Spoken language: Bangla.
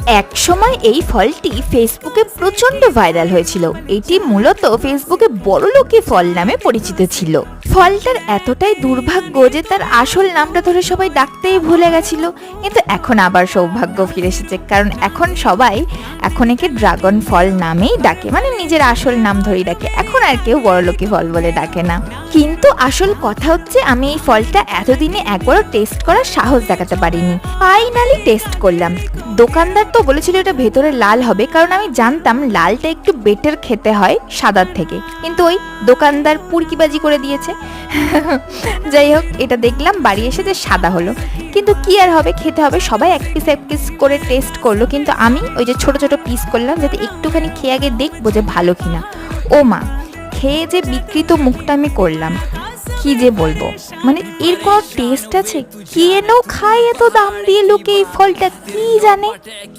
এক সময় এই ফলটি ফেসবুকে প্রচন্ড ভাইরাল হয়েছিল। এটি মূলত ফেসবুকে বড়লোকি ফল নামে পরিচিত ছিল। ফলটার এতটাই দুর্ভাগ্য যে তার আসল নামটা ধরে সবাই ডাকতেই ভুলে গেছিল। কিন্তু এখন আবার সৌভাগ্য ফিরে এসেছে, কারণ এখন সবাই একে ড্রাগন ফল নামেই ডাকে, মানে নিজের আসল নাম ধরেই ডাকে। এখন আর কেউ বড়লোকি ফল বলে ডাকে না। কিন্তু আসল কথা হচ্ছে, আমি এই ফলটা এতদিনে একবারও টেস্ট করার সাহস দেখাতে পারিনি। ফাইনালি টেস্ট করলাম। দোকানদার তো বলেছিল এটা ভেতরে লাল হবে, কারণ আমি জানতাম লালটা একটু বেটার খেতে হয় সাদার থেকে, কিন্তু ওই দোকানদার পুরকিবাজি করে দিয়েছে। যাই হোক, এটা দেখলাম বাড়ি এসে যে সাদা হলো, কিন্তু কি আর হবে, খেতে হবে। সবাই এক পিস করে টেস্ট করলো, কিন্তু আমি ওই যে ছোট ছোট পিস করলাম যাতে একটুখানি খেয়ে আগে দেখবো যে ভালো কিনা। ও মা, খেয়ে যে বিকৃত মুখটা আমি করলাম, কি যে বলবো, মানে এর কোনো টেস্ট আছে? কে খায় এত দাম দিয়ে লোকে এই ফলটা, কি জানে।